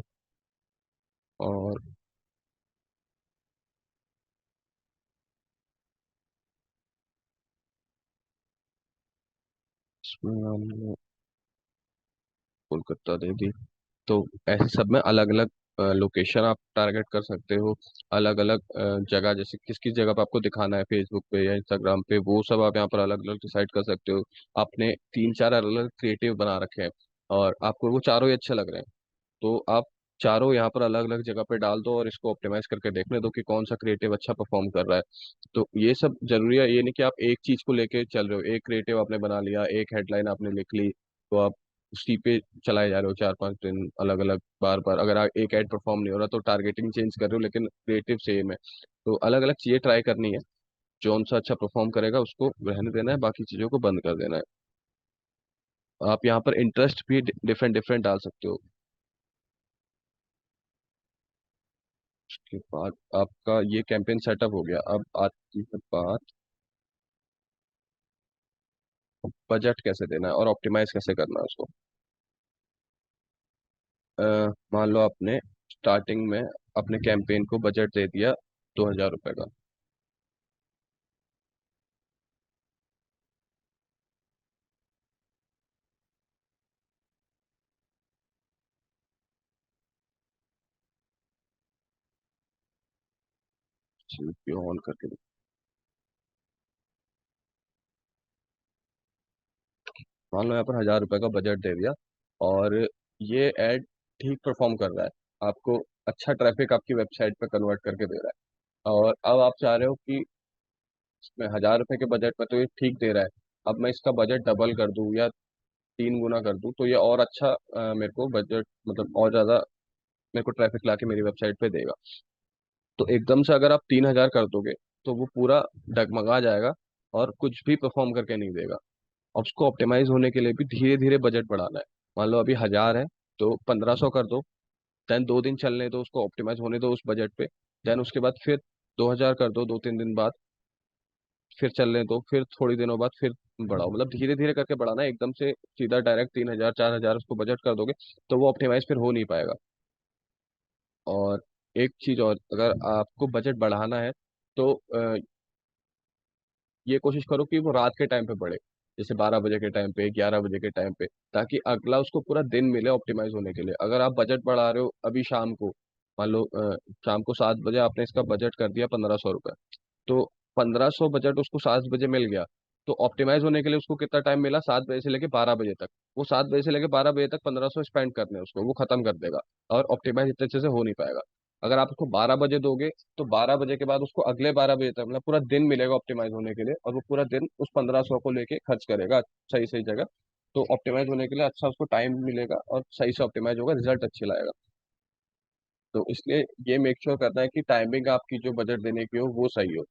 और इसमें हमने कोलकाता दे दी। तो ऐसे सब में अलग अलग लोकेशन आप टारगेट कर सकते हो। अलग अलग जगह, जैसे किस किस जगह पे आपको दिखाना है फेसबुक पे या इंस्टाग्राम पे, वो सब आप यहाँ पर अलग अलग डिसाइड कर सकते हो। आपने तीन चार अलग अलग क्रिएटिव बना रखे हैं और आपको वो चारों ही अच्छे लग रहे हैं, तो आप चारों यहाँ पर अलग अलग जगह पे डाल दो और इसको ऑप्टिमाइज करके देखने दो कि कौन सा क्रिएटिव अच्छा परफॉर्म कर रहा है। तो ये सब जरूरी है। ये नहीं कि आप एक चीज को लेके चल रहे हो, एक क्रिएटिव आपने बना लिया, एक हेडलाइन आपने लिख ली, तो आप उसी पे चलाए जा रहे हो 4 5 दिन अलग अलग बार बार। अगर एक ऐड परफॉर्म नहीं हो रहा तो टारगेटिंग चेंज कर रहे हो, लेकिन क्रिएटिव सेम है। तो अलग अलग चीजें ट्राई करनी है। जौन सा अच्छा परफॉर्म करेगा उसको रहने देना है, बाकी चीजों को बंद कर देना है। आप यहाँ पर इंटरेस्ट भी डिफरेंट डिफरेंट डाल सकते हो। उसके बाद आपका ये कैंपेन सेटअप हो गया। अब आती है बात बजट कैसे देना है और ऑप्टिमाइज कैसे करना है उसको। अ, मान लो आपने स्टार्टिंग में अपने कैंपेन को बजट दे दिया 2,000 रुपये का। CPU ऑन करके मान लो यहाँ पर 1,000 रुपए का बजट दे दिया, और ये ऐड ठीक परफॉर्म कर रहा है, आपको अच्छा ट्रैफिक आपकी वेबसाइट पे कन्वर्ट करके दे रहा है। और अब आप चाह रहे हो कि मैं 1,000 रुपए के बजट में तो ये ठीक दे रहा है, अब मैं इसका बजट डबल कर दूं या 3 गुना कर दूं तो ये और अच्छा मेरे को बजट मतलब और ज़्यादा मेरे को ट्रैफिक ला के मेरी वेबसाइट पे देगा। तो एकदम से अगर आप 3,000 कर दोगे तो वो पूरा डगमगा जाएगा और कुछ भी परफॉर्म करके नहीं देगा। और उसको ऑप्टिमाइज होने के लिए भी धीरे धीरे बजट बढ़ाना है। मान लो अभी 1,000 है तो 1,500 कर दो, देन 2 दिन चलने दो, उसको ऑप्टिमाइज होने दो उस बजट पे, देन उसके बाद फिर 2,000 कर दो, 2-3 दिन बाद फिर चलने दो, फिर थोड़ी दिनों बाद फिर बढ़ाओ, मतलब धीरे धीरे करके बढ़ाना है। एकदम से सीधा डायरेक्ट 3,000 4,000 उसको बजट कर दोगे तो वो ऑप्टिमाइज फिर हो नहीं पाएगा। और एक चीज और, अगर आपको बजट बढ़ाना है तो ये कोशिश करो कि वो रात के टाइम पे बढ़े, जैसे 12 बजे के टाइम पे, 11 बजे के टाइम पे, ताकि अगला उसको पूरा दिन मिले ऑप्टिमाइज होने के लिए। अगर आप बजट बढ़ा रहे हो अभी शाम को, मान लो शाम को 7 बजे आपने इसका बजट कर दिया 1,500 रुपये, तो 1,500 बजट उसको 7 बजे मिल गया, तो ऑप्टिमाइज होने के लिए उसको कितना टाइम मिला, 7 बजे से लेके 12 बजे तक। वो 7 बजे से लेके 12 बजे तक 1,500 स्पेंड करने हैं उसको, वो खत्म कर देगा और ऑप्टिमाइज इतने अच्छे से हो नहीं पाएगा। अगर आप उसको 12 बजे दोगे तो 12 बजे के बाद उसको अगले 12 बजे तक मतलब पूरा दिन मिलेगा ऑप्टिमाइज होने के लिए, और वो पूरा दिन उस 1,500 को लेके खर्च करेगा सही सही जगह। तो ऑप्टिमाइज होने के लिए अच्छा उसको टाइम मिलेगा और सही से ऑप्टिमाइज होगा, रिजल्ट अच्छे लाएगा। तो इसलिए ये मेक श्योर करना है कि टाइमिंग आपकी जो बजट देने की हो वो सही हो।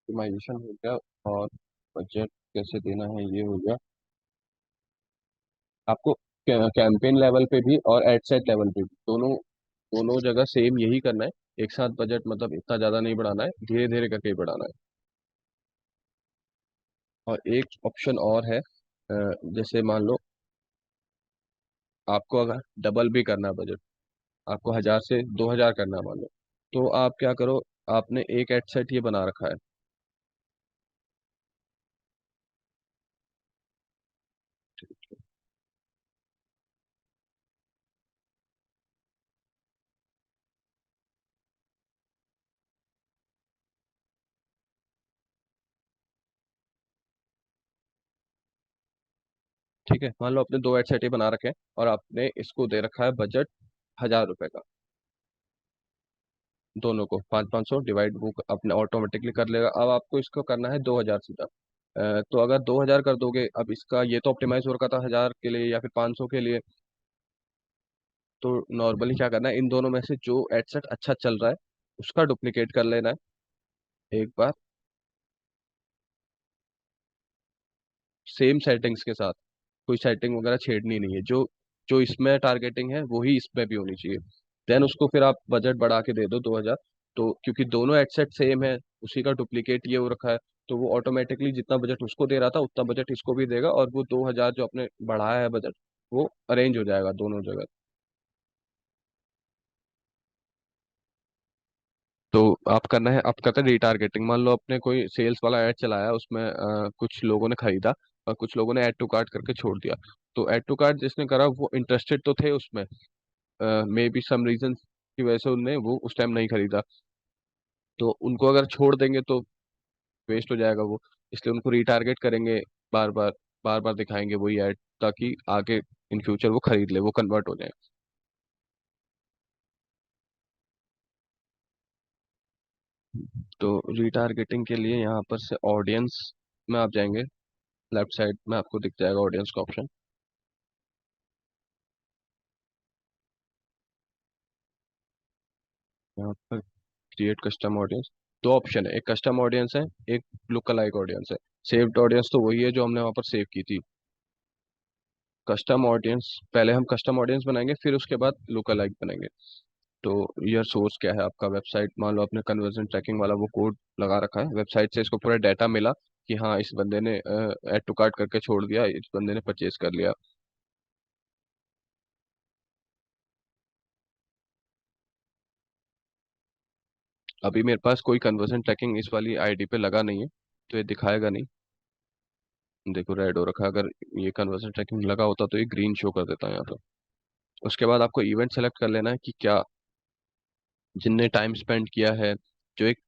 ऑप्टिमाइजेशन हो गया, और बजट कैसे देना है ये हो गया। आपको कैंपेन लेवल पे भी और एड सेट लेवल पे भी, दोनों दोनों जगह सेम यही करना है। एक साथ बजट मतलब इतना ज़्यादा नहीं बढ़ाना है, धीरे धीरे करके ही बढ़ाना है। और एक ऑप्शन और है, जैसे मान लो आपको अगर डबल भी करना है बजट, आपको 1,000 से 2,000 करना है मान लो, तो आप क्या करो, आपने एक एड सेट ये बना रखा है। ठीक है, मान लो आपने दो एड सेट ये बना रखे हैं, और आपने इसको दे रखा है बजट 1,000 रुपए का। दोनों को 500-500 डिवाइड वो अपने ऑटोमेटिकली कर लेगा। अब आपको इसको करना है 2,000 सीधा। तो अगर 2,000 कर दोगे, अब इसका ये तो ऑप्टिमाइज हो रखा था 1,000 के लिए या फिर 500 के लिए, तो नॉर्मली क्या करना है, इन दोनों में से जो एडसेट अच्छा चल रहा है उसका डुप्लीकेट कर लेना है एक बार, सेम सेटिंग्स के साथ। कोई सेटिंग वगैरह छेड़नी नहीं है, जो जो इसमें टारगेटिंग है वही इसमें भी होनी चाहिए। देन उसको फिर आप बजट बढ़ा के दे दो 2,000। तो क्योंकि दोनों एडसेट सेम है, उसी का डुप्लीकेट ये हो रखा है, तो वो ऑटोमेटिकली जितना बजट उसको दे रहा था उतना बजट इसको भी देगा, और वो 2,000 जो आपने बढ़ाया है बजट वो अरेंज हो जाएगा दोनों जगह। तो आप करना है, आप करते हैं रिटारगेटिंग। मान लो आपने कोई सेल्स वाला ऐड चलाया, उसमें कुछ लोगों ने खरीदा और कुछ लोगों ने ऐड टू कार्ट करके छोड़ दिया। तो ऐड टू कार्ट जिसने करा वो इंटरेस्टेड तो थे उसमें, मे बी सम रीजन की वजह से उनने वो उस टाइम नहीं खरीदा, तो उनको अगर छोड़ देंगे तो वेस्ट हो जाएगा वो। इसलिए उनको रिटारगेट करेंगे, बार बार बार बार दिखाएंगे वही ऐड, ताकि आगे इन फ्यूचर वो खरीद ले, वो कन्वर्ट हो जाए। तो रिटारगेटिंग के लिए यहाँ पर से ऑडियंस में आप जाएंगे, लेफ्ट साइड में आपको दिख जाएगा ऑडियंस का ऑप्शन। यहाँ पर क्रिएट कस्टम ऑडियंस, दो ऑप्शन है, एक कस्टम ऑडियंस है, एक लुक अलाइक ऑडियंस है। सेव्ड ऑडियंस तो वही है जो हमने वहाँ पर सेव की थी। कस्टम ऑडियंस, पहले हम कस्टम ऑडियंस बनाएंगे फिर उसके बाद लुक अलाइक बनाएंगे। तो ईयर सोर्स क्या है आपका, वेबसाइट, मान लो आपने कन्वर्जन ट्रैकिंग वाला वो कोड लगा रखा है, वेबसाइट से इसको पूरा डाटा मिला कि हाँ इस बंदे ने ऐड टू कार्ट करके छोड़ दिया, इस बंदे ने परचेज कर लिया। अभी मेरे पास कोई कन्वर्जन ट्रैकिंग इस वाली आईडी पे लगा नहीं है, तो ये दिखाएगा नहीं। देखो रेड हो रखा है, अगर ये कन्वर्जन ट्रैकिंग लगा होता तो ये ग्रीन शो कर देता है यहाँ पर। उसके बाद आपको इवेंट सेलेक्ट कर लेना है कि क्या जिनने टाइम स्पेंड किया है, जो एक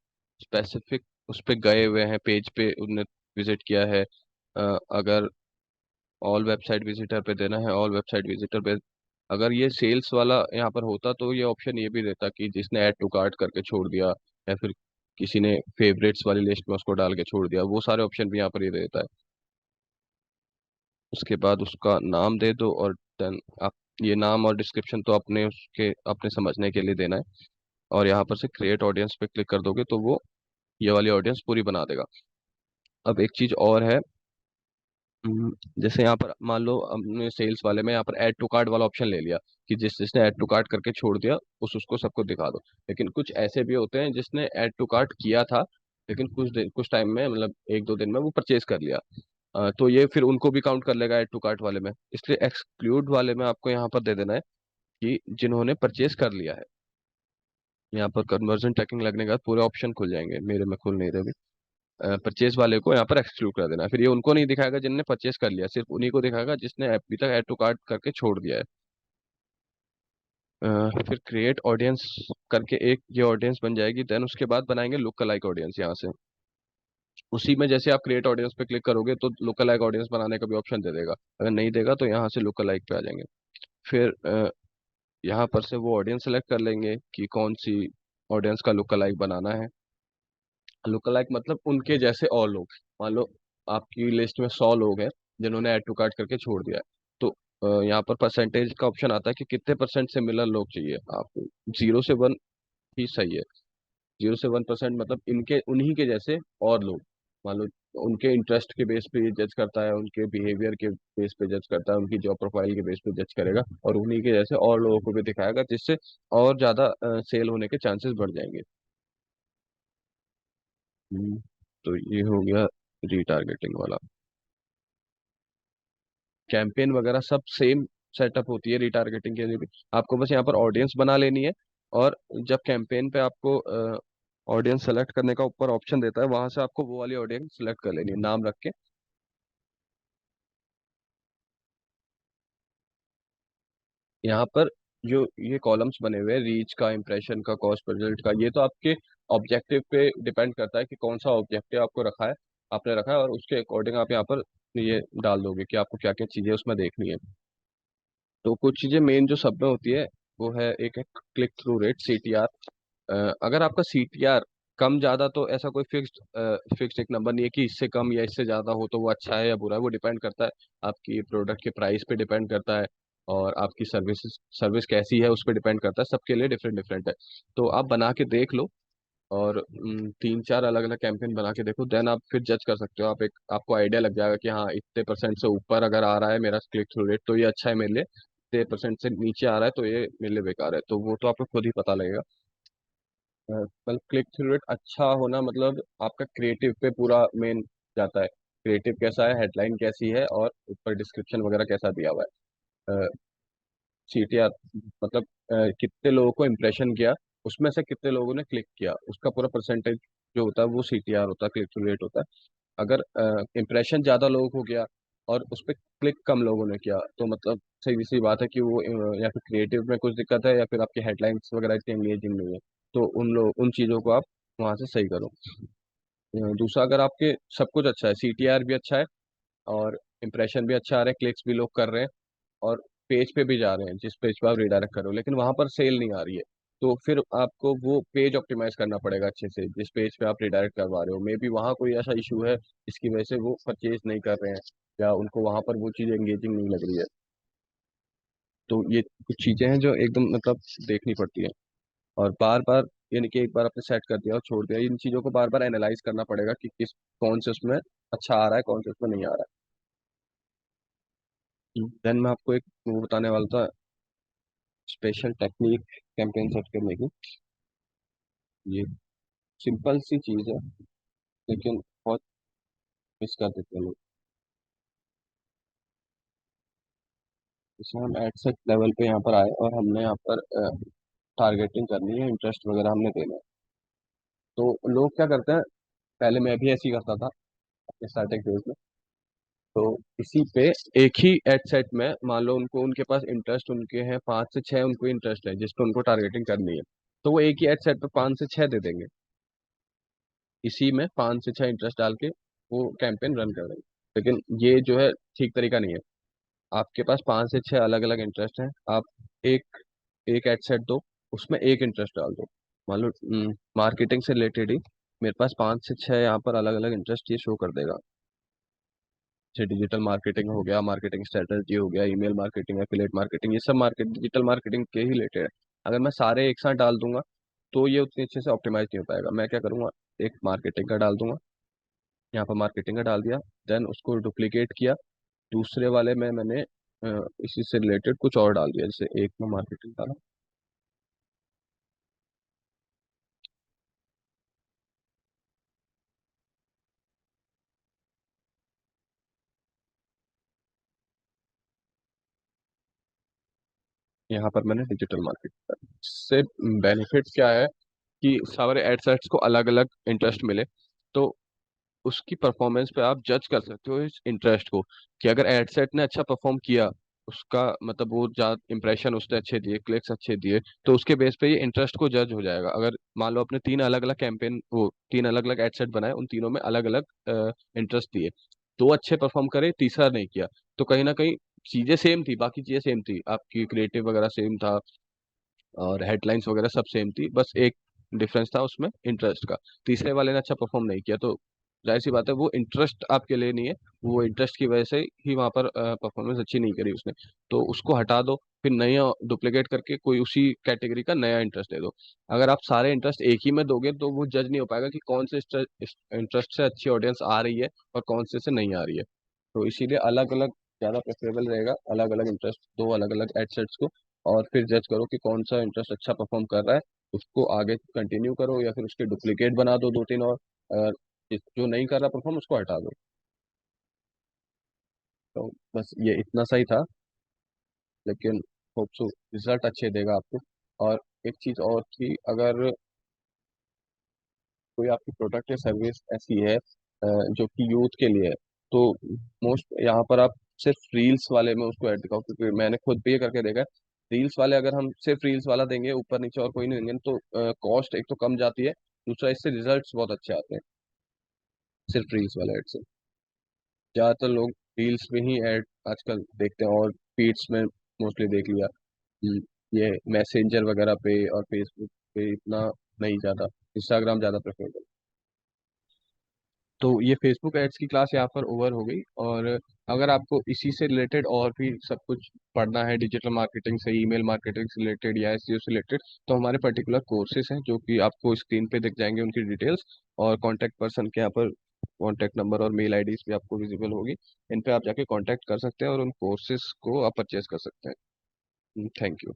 स्पेसिफिक उस पे गए हुए हैं, पेज पे उनने विजिट किया है। अगर ऑल वेबसाइट विजिटर पे देना है, ऑल वेबसाइट विजिटर पे। अगर ये सेल्स वाला यहाँ पर होता तो ये ऑप्शन ये भी देता कि जिसने ऐड टू कार्ट करके छोड़ दिया, या फिर किसी ने फेवरेट्स वाली लिस्ट में उसको डाल के छोड़ दिया, वो सारे ऑप्शन भी यहाँ पर ये देता है। उसके बाद उसका नाम दे दो, और देन आप ये नाम और डिस्क्रिप्शन तो अपने उसके अपने समझने के लिए देना है। और यहाँ पर से क्रिएट ऑडियंस पे क्लिक कर दोगे तो वो ये वाली ऑडियंस पूरी बना देगा। अब एक चीज और है। जैसे यहाँ पर मान लो हमने सेल्स वाले में यहाँ पर ऐड टू कार्ट वाला ऑप्शन ले लिया कि जिसने ऐड टू कार्ट करके छोड़ दिया उसको सबको दिखा दो। लेकिन कुछ ऐसे भी होते हैं जिसने ऐड टू कार्ट किया था, लेकिन कुछ टाइम में, मतलब एक दो दिन में वो परचेज कर लिया। तो ये फिर उनको भी काउंट कर लेगा ऐड टू कार्ट वाले में। इसलिए एक्सक्लूड वाले में आपको यहाँ पर दे देना है कि जिन्होंने परचेज कर लिया है। यहाँ पर कन्वर्जन ट्रैकिंग लगने के बाद पूरे ऑप्शन खुल जाएंगे, मेरे में खुल नहीं रहे। परचेज वाले को यहाँ पर एक्सक्लूड कर देना है। फिर ये उनको नहीं दिखाएगा जिनने परचेज कर लिया, सिर्फ उन्हीं को दिखाएगा जिसने अभी तक ऐड टू कार्ट करके छोड़ दिया है। फिर क्रिएट ऑडियंस करके एक ये ऑडियंस बन जाएगी। देन उसके बाद बनाएंगे लुक अलाइक ऑडियंस यहाँ से। उसी में जैसे आप क्रिएट ऑडियंस पे क्लिक करोगे तो लुक अलाइक ऑडियंस बनाने का भी ऑप्शन दे देगा। अगर नहीं देगा तो यहाँ से लुक अलाइक पे आ जाएंगे। फिर यहाँ पर से वो ऑडियंस सेलेक्ट कर लेंगे कि कौन सी ऑडियंस का लुक अलाइक बनाना है। लुक अलाइक मतलब उनके जैसे और लोग। मान लो आपकी लिस्ट में 100 लोग हैं जिन्होंने ऐड टू कार्ट करके छोड़ दिया है। तो यहाँ पर परसेंटेज का ऑप्शन आता है कि कितने परसेंट सिमिलर लोग चाहिए आपको। 0 से 1 ही सही है। 0 से 1% मतलब इनके उन्हीं के जैसे और लोग। मान लो उनके इंटरेस्ट के बेस पे ये जज करता है, उनके बिहेवियर के बेस पे जज करता है, उनकी जॉब प्रोफाइल के बेस पे जज करेगा, और उन्हीं के जैसे और लोगों को भी दिखाएगा, जिससे और ज्यादा सेल होने के चांसेस बढ़ जाएंगे। हम्म, तो ये हो गया रीटारगेटिंग वाला। कैंपेन वगैरह सब सेम सेटअप होती है रीटारगेटिंग के लिए भी। आपको बस यहाँ पर ऑडियंस बना लेनी है, और जब कैंपेन पे आपको ऑडियंस सेलेक्ट करने का ऊपर ऑप्शन देता है, वहां से आपको वो वाली ऑडियंस सेलेक्ट कर लेनी है नाम रख के। यहाँ पर जो ये कॉलम्स बने हुए हैं, रीच का, इम्प्रेशन का, कॉस्ट पर रिजल्ट का, ये तो आपके ऑब्जेक्टिव पे डिपेंड करता है कि कौन सा ऑब्जेक्टिव आपको रखा है, आपने रखा है, और उसके अकॉर्डिंग आप यहाँ पर ये डाल दोगे कि आपको क्या क्या चीजें उसमें देखनी है। तो कुछ चीजें मेन जो सब में होती है वो है, एक है क्लिक थ्रू रेट, CTR। अगर आपका CTR कम ज्यादा, तो ऐसा कोई फिक्स्ड एक नंबर नहीं है कि इससे कम या इससे ज्यादा हो तो वो अच्छा है या बुरा है। वो डिपेंड करता है आपकी प्रोडक्ट के प्राइस पे डिपेंड करता है, और आपकी सर्विस कैसी है उस पर डिपेंड करता है। सबके लिए डिफरेंट डिफरेंट है। तो आप बना के देख लो, और 3 4 अलग अलग कैंपेन बना के देखो, देन आप फिर जज कर सकते हो। आपको आइडिया लग जाएगा कि हाँ, इतने परसेंट से ऊपर अगर आ रहा है मेरा क्लिक थ्रू रेट तो ये अच्छा है मेरे लिए, इतने परसेंट से नीचे आ रहा है तो ये मेरे लिए बेकार है। तो वो तो आपको खुद ही पता लगेगा। मतलब क्लिक थ्रू रेट अच्छा होना मतलब आपका क्रिएटिव पे पूरा मेन जाता है। क्रिएटिव कैसा है, हेडलाइन कैसी है, और ऊपर डिस्क्रिप्शन वगैरह कैसा दिया हुआ है। CTR मतलब कितने लोगों को इम्प्रेशन किया, उसमें से कितने लोगों ने क्लिक किया, उसका पूरा परसेंटेज जो होता है वो CTR होता है, क्लिक थ्रू रेट होता है। अगर इम्प्रेशन ज्यादा लोगों को किया और उस पर क्लिक कम लोगों ने किया, तो मतलब सही सी बात है कि वो या फिर क्रिएटिव में कुछ दिक्कत है, या फिर आपकी हेडलाइंस वगैरह इतनी एंगेजिंग नहीं है। तो उन चीज़ों को आप वहाँ से सही करो। दूसरा, अगर आपके सब कुछ अच्छा है, CTR भी अच्छा है, और इम्प्रेशन भी अच्छा आ रहा है, क्लिक्स भी लोग कर रहे हैं, और पेज पे भी जा रहे हैं जिस पेज पे आप रिडायरेक्ट कर रहे हो, लेकिन वहां पर सेल नहीं आ रही है, तो फिर आपको वो पेज ऑप्टिमाइज करना पड़ेगा अच्छे से, जिस पेज पे आप रिडायरेक्ट करवा रहे हो। मे बी वहाँ कोई ऐसा इशू है जिसकी वजह से वो परचेज नहीं कर रहे हैं, या उनको वहां पर वो चीज़ एंगेजिंग नहीं लग रही है। तो ये कुछ चीजें हैं जो एकदम मतलब देखनी पड़ती है। और बार बार, यानी कि एक बार आपने सेट कर दिया और छोड़ दिया, इन चीज़ों को बार बार एनालाइज करना पड़ेगा कि कौन से उसमें अच्छा आ रहा है, कौन से उसमें नहीं आ रहा है। देन मैं आपको एक वो बताने वाला था, स्पेशल टेक्निक कैंपेन सेट करने की। ये सिंपल सी चीज है, लेकिन बहुत मिस कर देते हैं लोग। जैसे हम एड सेट लेवल पे यहाँ पर आए और हमने यहाँ पर टारगेटिंग करनी है, इंटरेस्ट वगैरह हमने देना है। तो लोग क्या करते हैं, पहले मैं भी ऐसे ही करता था अपने स्टार्टिंग फेज में। तो इसी पे एक ही एड सेट में मान लो उनको, उनके पास इंटरेस्ट उनके हैं 5 से 6, उनको इंटरेस्ट है जिस पे उनको टारगेटिंग करनी है, तो वो एक ही एड सेट पे 5 से 6 दे देंगे। इसी में 5 से 6 इंटरेस्ट डाल के वो कैंपेन रन कर देंगे। लेकिन ये जो है ठीक तरीका नहीं है। आपके पास 5 से 6 अलग अलग इंटरेस्ट हैं, आप एक एक एड सेट दो, उसमें एक इंटरेस्ट डाल दो। मान लो मार्केटिंग से रिलेटेड ही मेरे पास 5 से 6 यहाँ पर अलग अलग इंटरेस्ट ये शो कर देगा। जैसे डिजिटल मार्केटिंग हो गया, मार्केटिंग स्ट्रेटजी हो गया, ईमेल मार्केटिंग, एफिलिएट मार्केटिंग, ये सब मार्केट डिजिटल मार्केटिंग के ही रिलेटेड है। अगर मैं सारे एक साथ डाल दूंगा तो ये उतनी अच्छे से ऑप्टिमाइज नहीं हो पाएगा। मैं क्या करूंगा, एक मार्केटिंग का डाल दूंगा, यहाँ पर मार्केटिंग का डाल दिया, देन उसको डुप्लीकेट किया, दूसरे वाले में मैंने इसी से रिलेटेड कुछ और डाल दिया, जैसे एक में मार्केटिंग डाला। यहाँ पर मैंने डिजिटल मार्केटिंग, इससे बेनिफिट क्या है कि सारे एडसेट्स को अलग अलग इंटरेस्ट मिले, तो उसकी परफॉर्मेंस पे आप जज कर सकते हो इस इंटरेस्ट को, कि अगर एडसेट ने अच्छा परफॉर्म किया, उसका मतलब वो ज्यादा इंप्रेशन उसने अच्छे दिए, क्लिक्स अच्छे दिए, तो उसके बेस पे ये इंटरेस्ट को जज हो जाएगा। अगर मान लो अपने 3 अलग अलग कैंपेन, वो 3 अलग अलग एडसेट बनाए, उन तीनों में अलग अलग इंटरेस्ट दिए, दो अच्छे परफॉर्म करे, तीसरा नहीं किया, तो कहीं ना कहीं चीजें सेम थी, बाकी चीजें सेम थी, आपकी क्रिएटिव वगैरह सेम था और हेडलाइंस वगैरह सब सेम थी, बस एक डिफरेंस था उसमें इंटरेस्ट का, तीसरे वाले ने अच्छा परफॉर्म नहीं किया, तो जाहिर सी बात है वो इंटरेस्ट आपके लिए नहीं है, वो इंटरेस्ट की वजह से ही वहां पर परफॉर्मेंस अच्छी नहीं करी उसने, तो उसको हटा दो, फिर नया डुप्लीकेट करके कोई उसी कैटेगरी का नया इंटरेस्ट दे दो। अगर आप सारे इंटरेस्ट एक ही में दोगे तो वो जज नहीं हो पाएगा कि कौन से इंटरेस्ट से अच्छी ऑडियंस आ रही है और कौन से नहीं आ रही है। तो इसीलिए अलग अलग ज़्यादा प्रेफरेबल रहेगा, अलग अलग इंटरेस्ट दो अलग अलग एडसेट्स को, और फिर जज करो कि कौन सा इंटरेस्ट अच्छा परफॉर्म कर रहा है, उसको आगे कंटिन्यू करो या फिर उसके डुप्लीकेट बना दो दो तीन और, अगर जो नहीं कर रहा परफॉर्म उसको हटा दो। तो बस ये इतना सही था, लेकिन होप सो रिजल्ट अच्छे देगा आपको। और एक चीज़ और थी, अगर कोई आपकी प्रोडक्ट या सर्विस ऐसी है जो कि यूथ के लिए है, तो मोस्ट यहाँ पर आप सिर्फ रील्स वाले में उसको ऐड दिखाओ, क्योंकि मैंने खुद भी ये करके देखा है। रील्स वाले अगर हम सिर्फ रील्स वाला देंगे ऊपर नीचे और कोई नहीं देंगे, तो कॉस्ट एक तो कम जाती है, दूसरा इससे रिजल्ट्स बहुत अच्छे आते हैं सिर्फ रील्स वाले ऐड से। ज़्यादातर लोग रील्स में ही ऐड आजकल देखते हैं, और फीड्स में मोस्टली देख लिया। ये मैसेंजर वगैरह पे और फेसबुक पे इतना नहीं, ज़्यादा इंस्टाग्राम ज़्यादा प्रेफर। तो ये फेसबुक एड्स की क्लास यहाँ पर ओवर हो गई। और अगर आपको इसी से रिलेटेड और भी सब कुछ पढ़ना है, डिजिटल मार्केटिंग से, ईमेल मार्केटिंग से रिलेटेड या एसईओ से रिलेटेड, तो हमारे पर्टिकुलर कोर्सेज हैं जो कि आपको स्क्रीन पे दिख जाएंगे उनकी डिटेल्स, और कॉन्टैक्ट पर्सन के यहाँ पर कॉन्टैक्ट नंबर और मेल आईडीज भी आपको विजिबल होगी। इन पे आप जाके कॉन्टैक्ट कर सकते हैं और उन कोर्सेज को आप परचेज कर सकते हैं। Thank you.